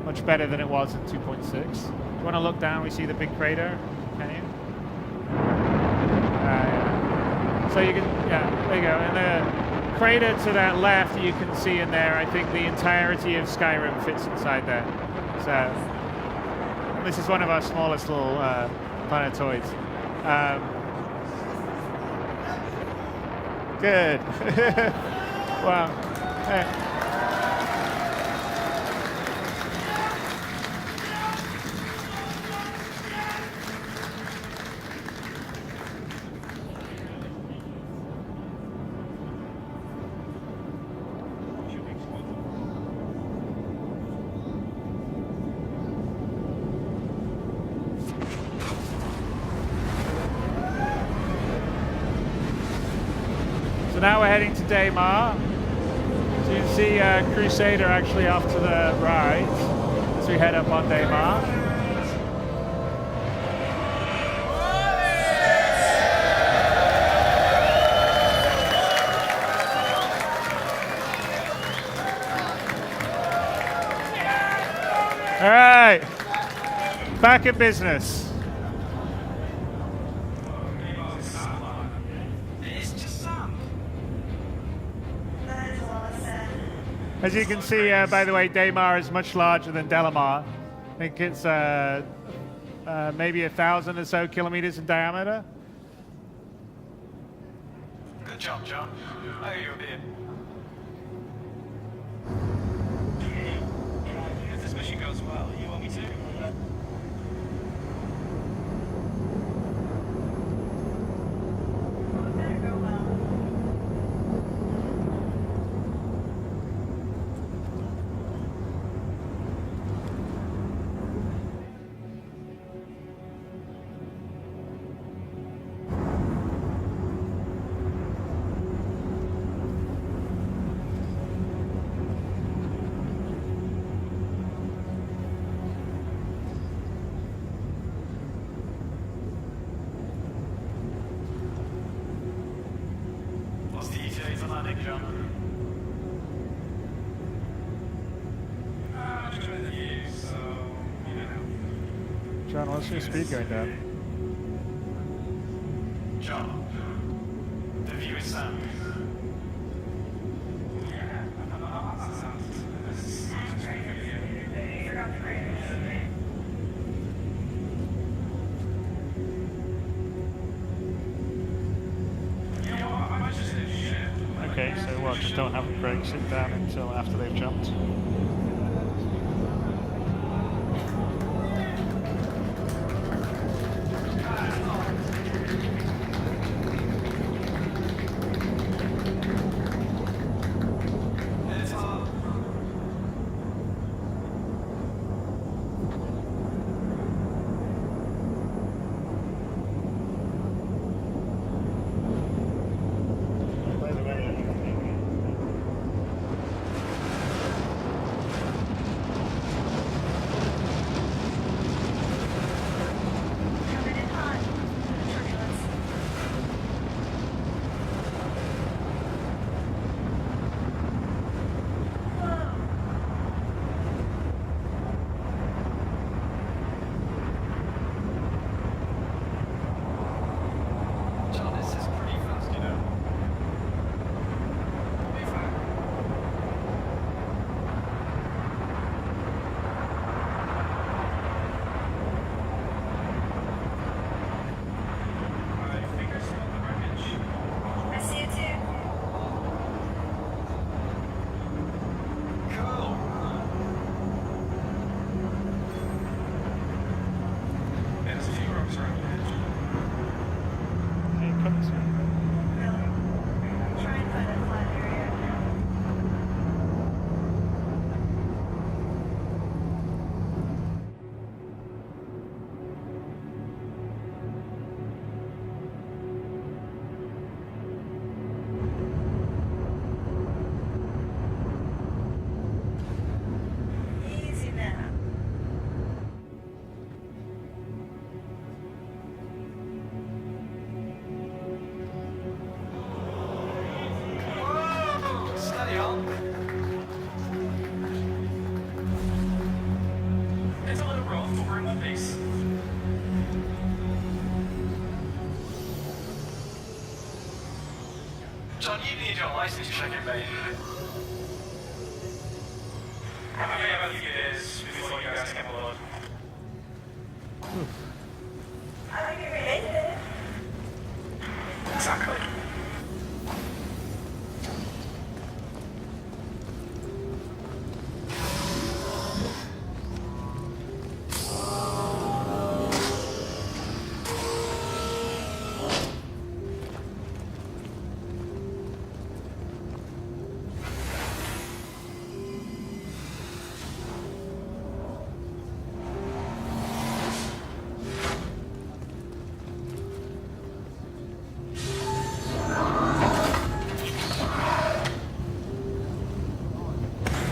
much better than it was in 2.6. If you want to look down, we see the big crater. Can you? Yeah. So you can, yeah, there you go. And the crater to that left, you can see in there, I think the entirety of Skyrim fits inside there. So this is one of our smallest little planetoids. Good. Wow. Now we're heading to Daymar. So you can see Crusader actually off to the right as we head up on Daymar. All right, back in business. As you can see, by the way, Daymar is much larger than Delamar. I think it's maybe 1,000 or so kilometers in diameter. Good job, John. Oh, you're a bit. If this mission goes well, you want me to? John, what's your speed going down? John, the view is sound. Okay, so what, just don't have a break, sit down until after they've jumped? your license check in, mate. I may have a few days before you guys came along. I think you related it. Exactly.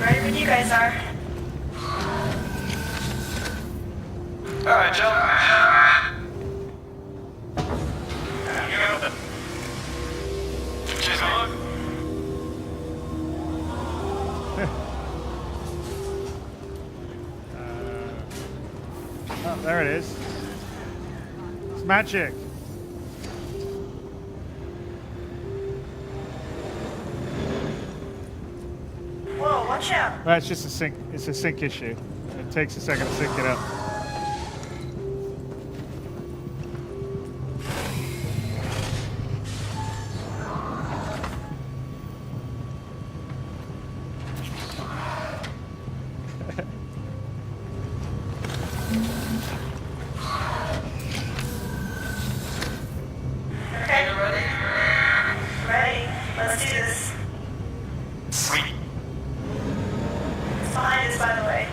Ready when you guys are. Alright, Joe. You go. Cheers, mate. Oh, there it is. It's magic. Whoa, watch out. Well, it's just a sync. It's a sync issue. It takes a second to sync it up. Okay. Ready. Let's do this. Sweet. It's behind us, by the way.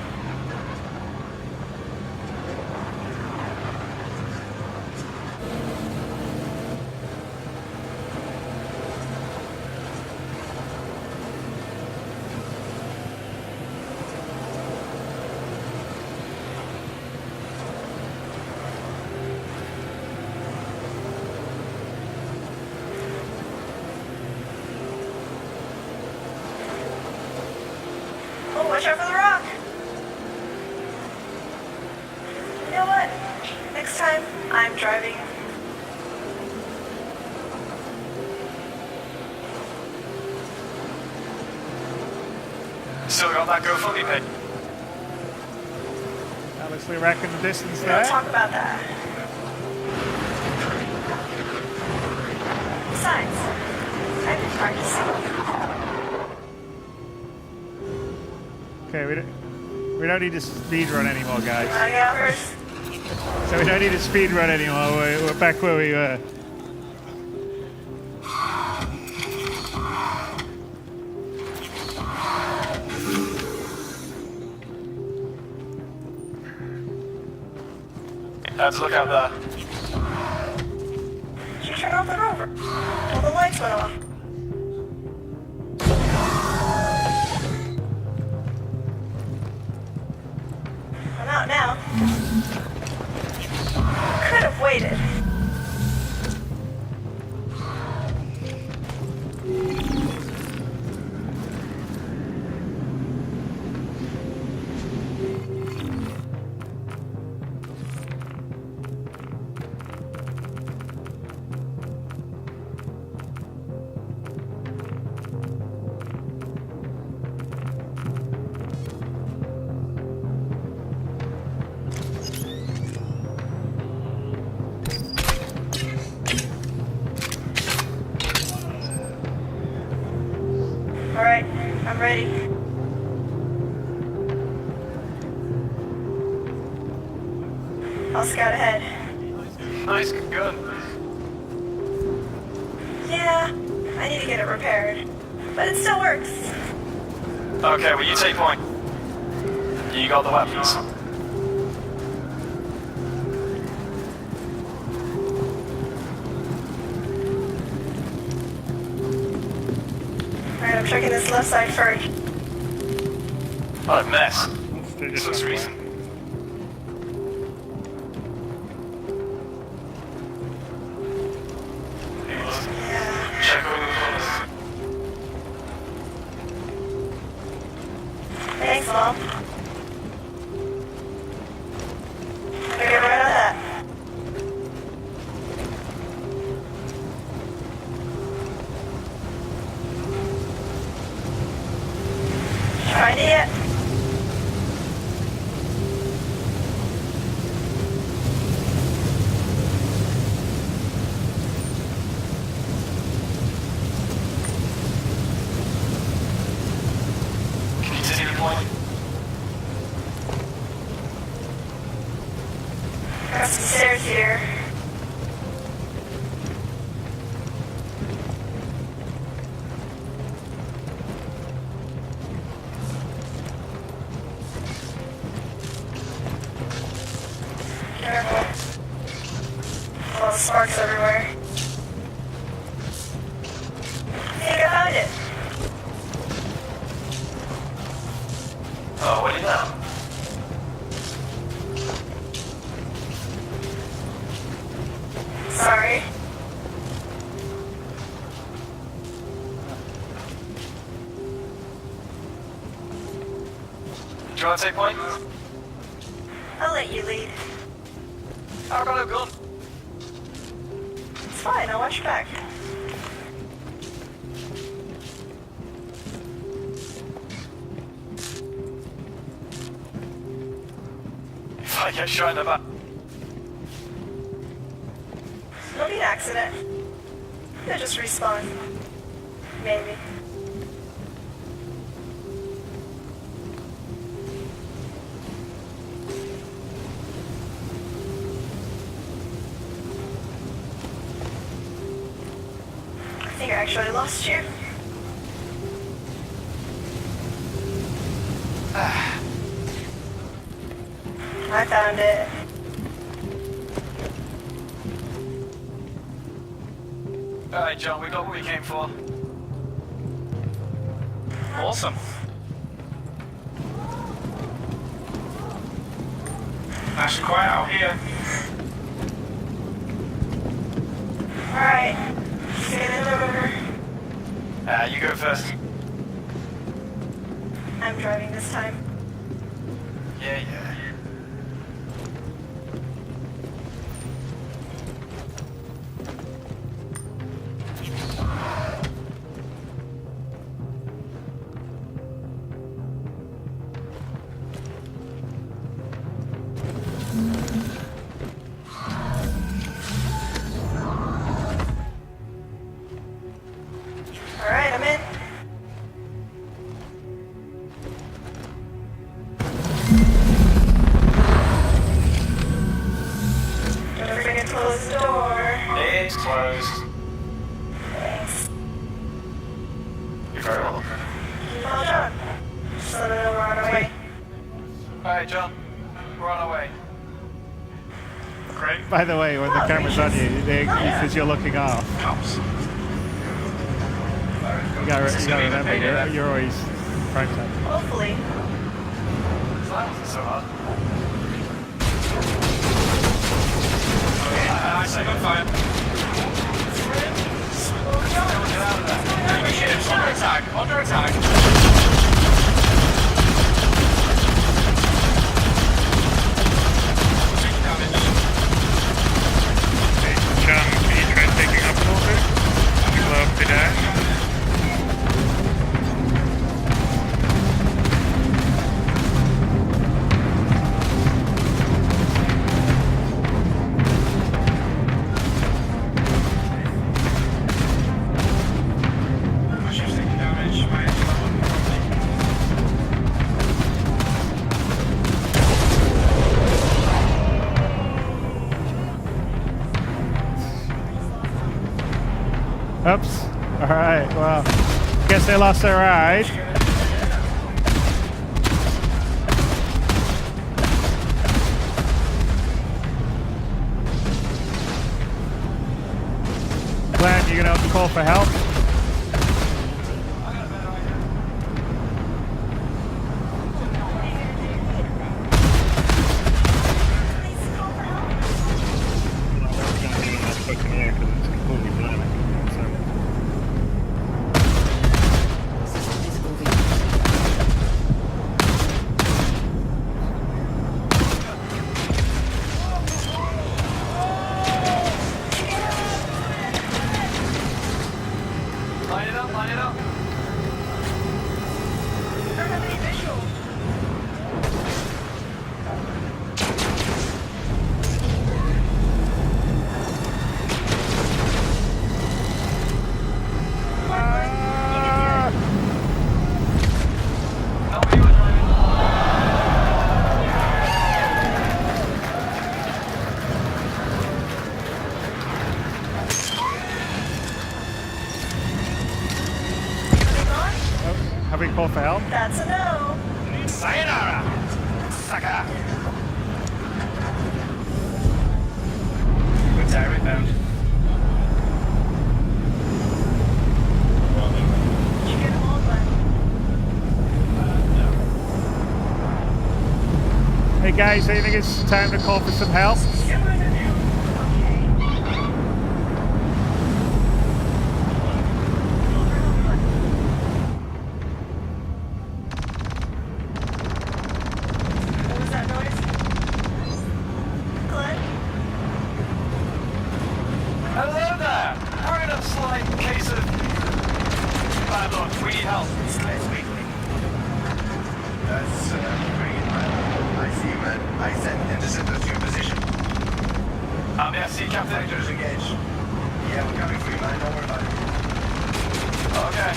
Oh, watch out for the rock. You know what? Next time, I'm driving. Still got that GoFundMe page. Alex Lee Rack in the distance We don't there. talk about that. Besides, I've been practicing. Okay, we don't need to speed run anymore, guys. Wanna get out first? So we don't need to speed run anymore. We're back where we were. Let's look out there. She turned off the rover. All the lights went off. I'm out now. Could have waited. All right, I'm ready. I'll scout ahead. Nice gun. Yeah, I need to get it repaired, but it still works. Okay, well you take point. You got the weapons. All right, I'm checking this left side first. What a mess. They're This just looks on recent. Yeah. Check over the floors. Thanks, Mom. I'll get right on that. find it yet? Can you see the point? Got some stairs here. Careful. All the sparks everywhere. I think I found it. Oh, what do you know? Sorry. Do you want to take point? I'll let you lead. How about a gun? It's fine, I'll watch your back. If I get shot in the back. It'll be an accident. They'll just respawn. Maybe. I think I actually lost you. I found it. Alright, John, we got what we came for. Awesome. Nice and quiet out here. Alright. Get in the river. You go first. I'm driving this time. Yeah. Alright, I'm in. Don't forget to close the door. It's closed. Thanks. You're very welcome. Well done. Just let me know we're on our way. Alright, John. We're on our way. Great. By the way, when the camera's on you, because you're looking off, Cops. you gotta remember, you're always prime time. Hopefully. That wasn't so hard. I say good fire. Get out of there. Enemy ships under attack. Under attack. Taking damage. John, can you try taking up a little bit? Slow up the dash. My ship's taking damage. My engine's not working properly. Oops. Alright, well, guess they lost their ride. Glenn, you gonna have to call for help? Have we called for help? That's a no. Sayonara, sucker. Good tire inbound. You get hold one. Hey guys, do you think it's time to call for some help? What was that noise? Glenn? Hello there. We're in a slight case of bad luck. We need help. That's bringing my. I see you, man. I sent interceptors to your position. Merci, Captain. Sectors engaged. Yeah, we're coming for you, man. Don't worry about it. Okay.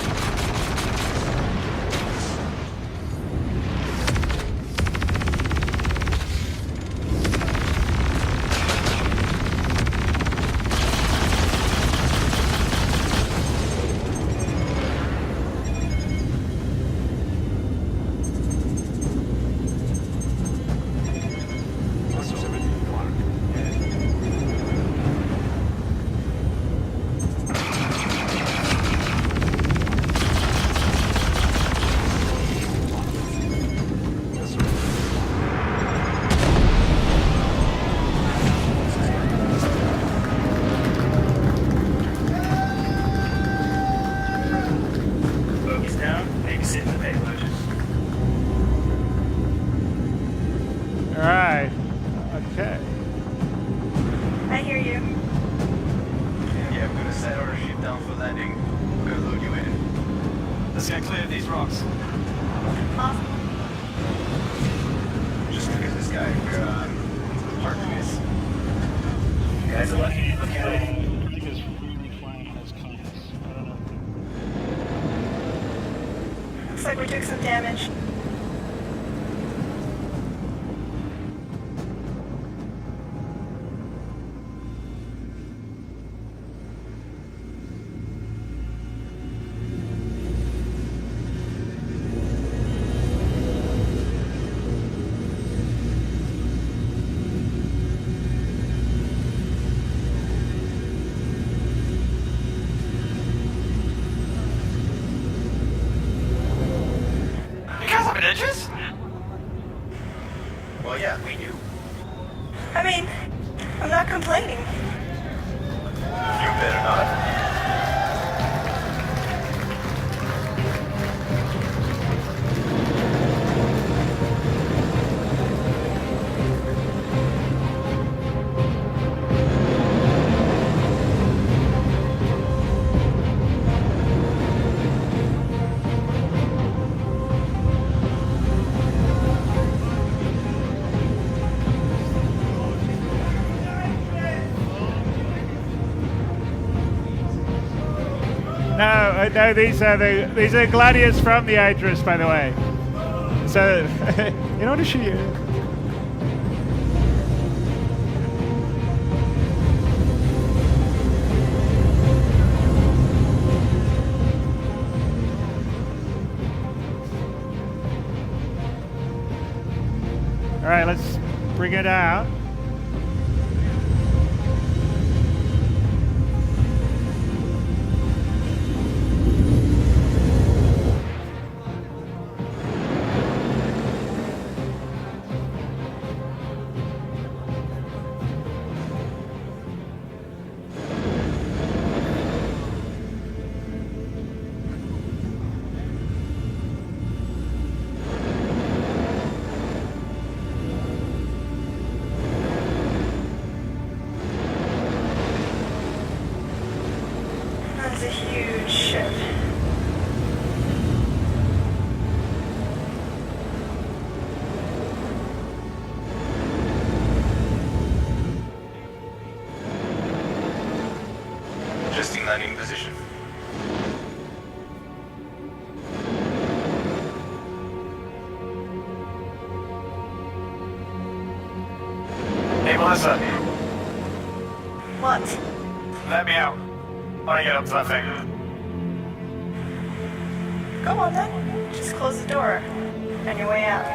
Focus down. Babysit the payload. Alright. Okay. I hear you. Yeah, we're gonna set our ship down for landing. We're gonna load you in. Let's get clear of these rocks. Awesome. Just look at this guy. We're parking this. You guys are lucky. Look at it. Looks like we took some damage. You guys have edges? Well, yeah, we do. I mean, I'm not complaining. You better not. No, these are gladiators from the Idris, by the way. So, in order to shoot you. All right, let's bring it out. That's a huge ship. Adjusting landing position. Hey, Melissa. What? Let me out. I want to get up to that thing. Come on then. Just close the door on your way out.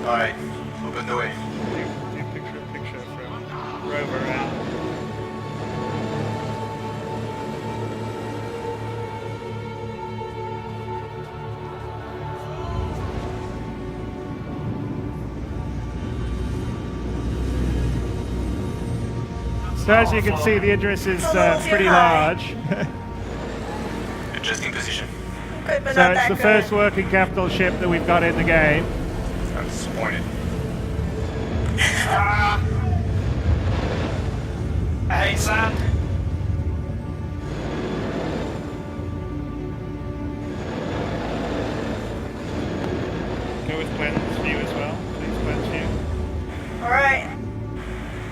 Alright, open the way. You picture a picture from Rover and so as you can see, the Idris is pretty large. Adjusting position. Good, but So not it's that the good. first working capital ship that we've got in the game. I'm disappointed. Hey, son. Go with Glenn's view as well. Please, Glenn's view. Alright.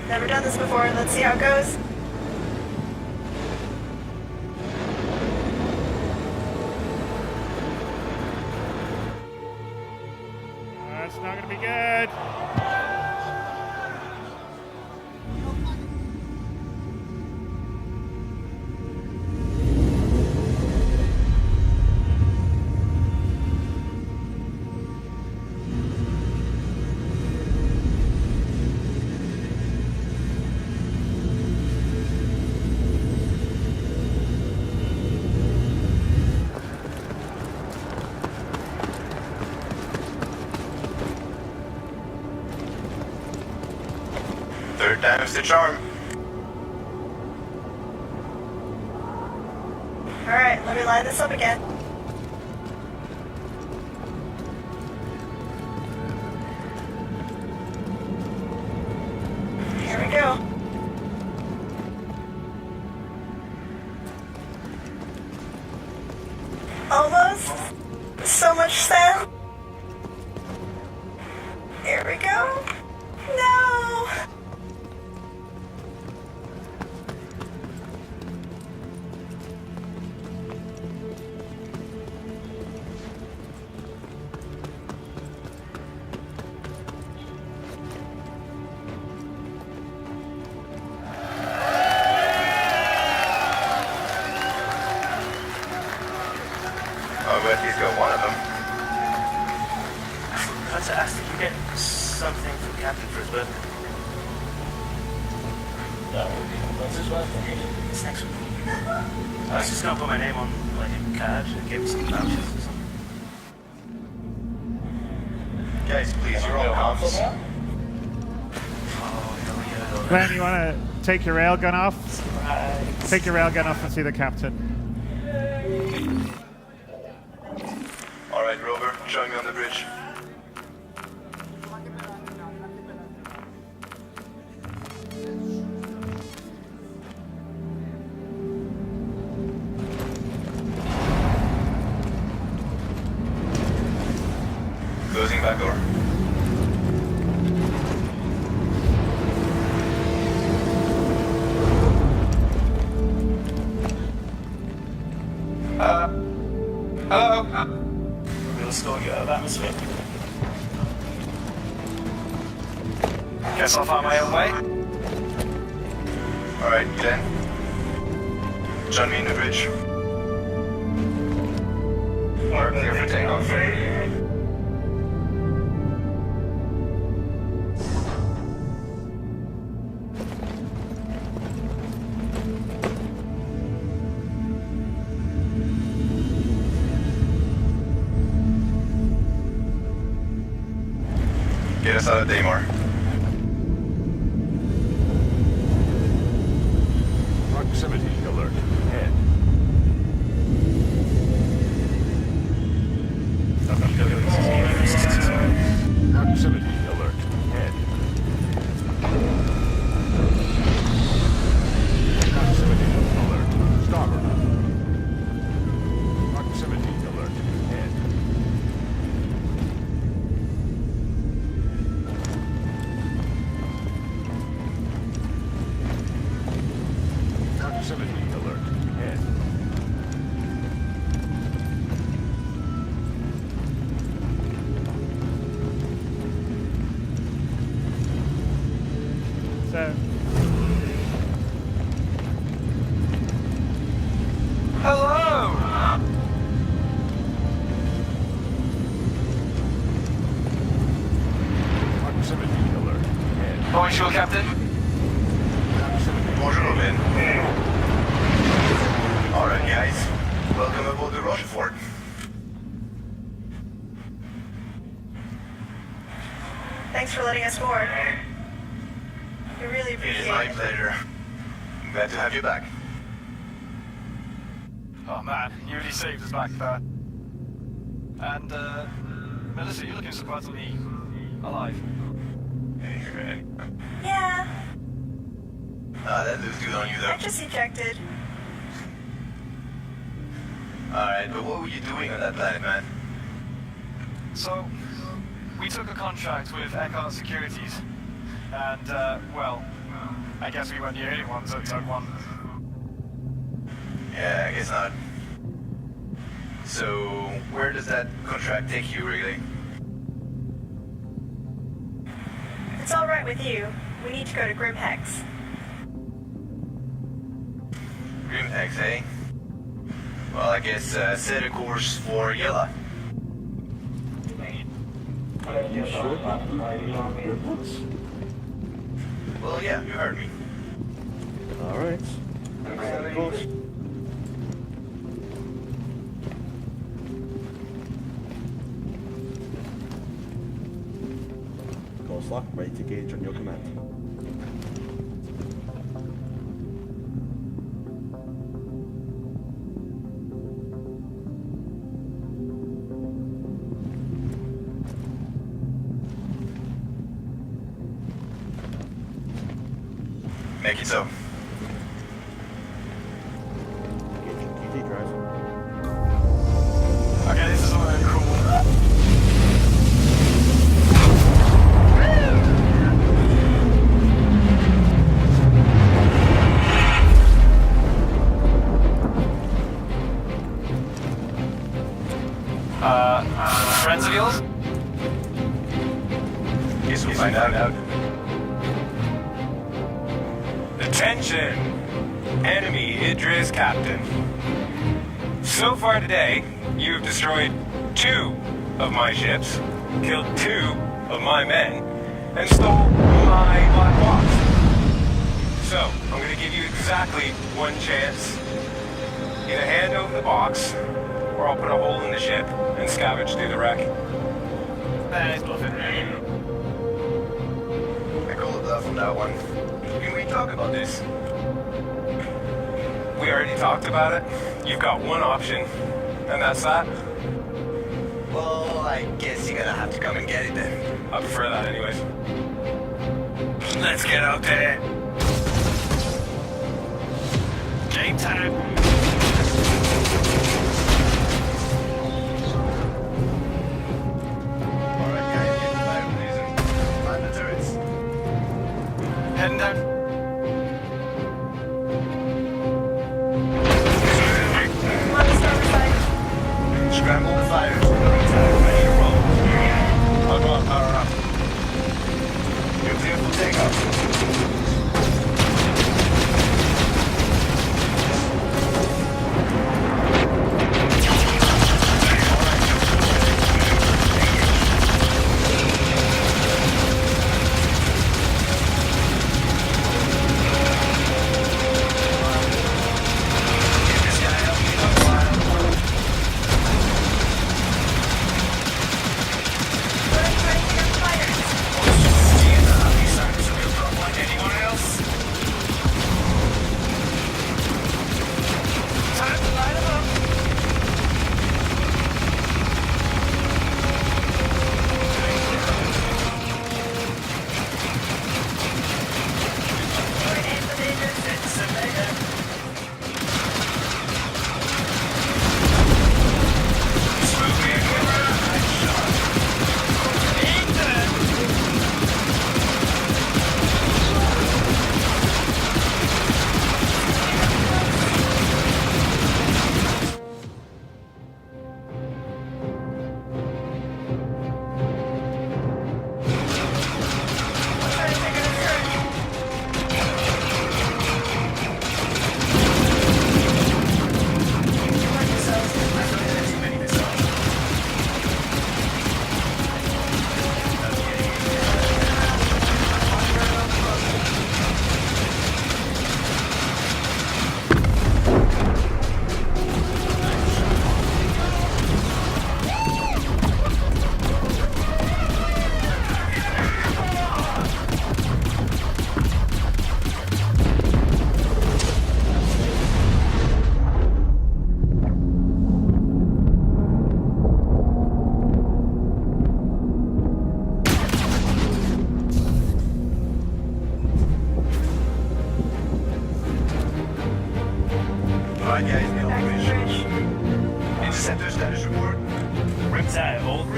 Never done this before. Let's see how it goes. That's not going to be good. Third time's the charm. Alright, let me line this up again. Here we go. Almost. So much sand. Here we go. No! Oh, but he's got one of them. I forgot to ask, did you get something from Captain for his birthday? When's his birthday? It's next week. I was just gonna put my name on like a card and give me some vouchers or something. Guys, please, you're on comms. Oh, hell yeah. Glenn, you want to take your railgun off? Right. Take your railgun off and see the captain. Alright, Rover, join me on the bridge. Closing back door. Hello? We'll store you out of atmosphere. Guess I'll find my own way. Alright, Glenn. Join me in the bridge. We're clear for takeoff. Get us out of Daymar. Proximity alert. Head. Proximity alert. Head. Proximity alert. Starboard. Proximity alert. Head. Proximity alert. Head. So Hello! Proximity alert. Ahead. Bonjour, Captain. Proximity. Bonjour, man. Alright, guys. Welcome aboard the Rochefort. Thanks for letting us board. We really It appreciate is my it. pleasure. Glad to have you back. Oh man, you really saved us back there. And, Melissa, you're looking surprisingly alive. Hey, man. Yeah, That looks good on you, I though. just ejected. Alright, but what were you doing on that planet, man? So, we took a contract with Eckhart Securities. And, well, I guess we weren't the only ones that took one. Yeah, I guess not. So, where does that contract take you, really? If it's all right with you, we need to go to Grimhex. Grimhex, eh? Well, I guess set a course for Yella. You sure about Grimhex? Well, yeah, you heard me. Alright. Of course. Course lock, ready to gauge on your command. Make it so. Engaging TD drive. Okay, this is all really cool. Friends of yours? Guess we'll find out. Attention! Enemy Idris Captain. So far today, you have destroyed 2 of my ships, killed 2 of my men, and stole my black box. So, I'm gonna give you exactly 1 chance. Either hand over the box, or I'll put a hole in the ship and scavenge through the wreck. There's nothing. I call it bluff on that one. Can we talk about this? We already talked about it. You've got 1 option, and that's that. Well, I guess you're gonna have to come and get it then. I prefer that anyways. Let's get out there. Game time. Alright, guys, get the fire blazing. Mind the turrets. Heading down. I'm on the starboard side. Scramble the fires. Ready to roll. I'll go on power up. You're clear for takeoff.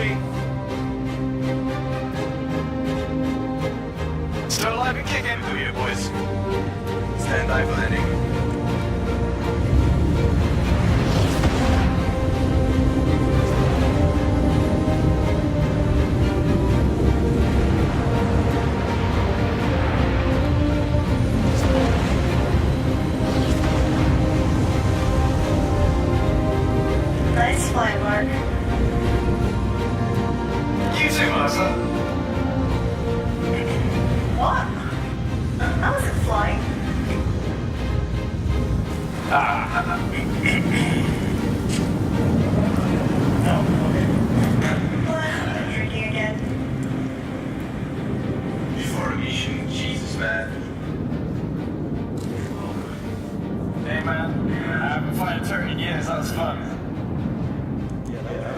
me. Still alive and kicking. Oh yeah, boys. Stand by for landing. Nice fly, Mark. You too, Martha. What? I wasn't flying. What? Drinking again? Before a mission, Jesus, man. Hey, man. I haven't fired a turret in years. That was fun.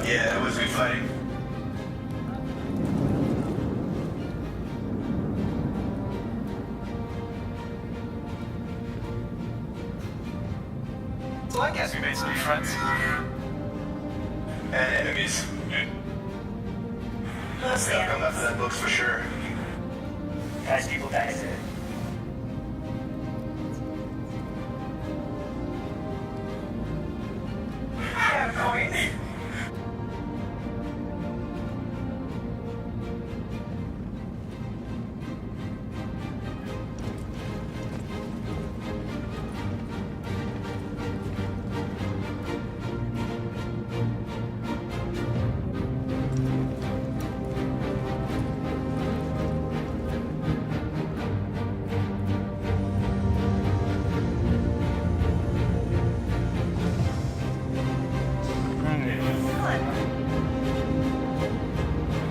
Yeah, it was good fighting. So I guess we made some new friends. And enemies. Mostly They'll come after that books for sure. Nice people back there. Fair point.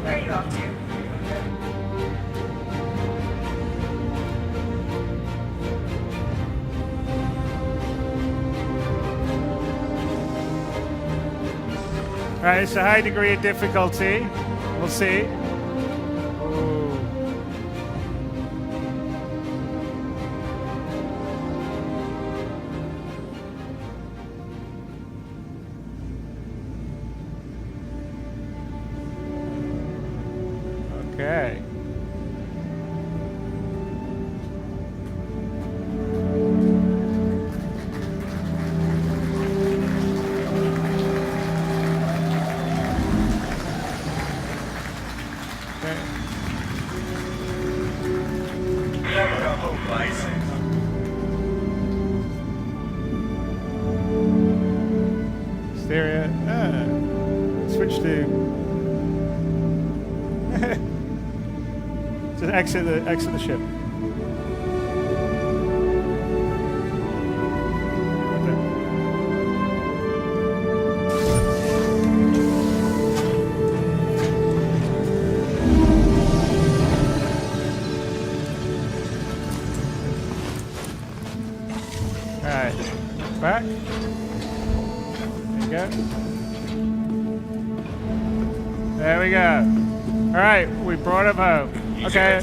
Where are you off to? All right, it's a high degree of difficulty. We'll see. Ooh. Okay. Stereo. Switch to. Just exit the ship. All right, back. There you go. There we go. All right, we brought him home. Okay.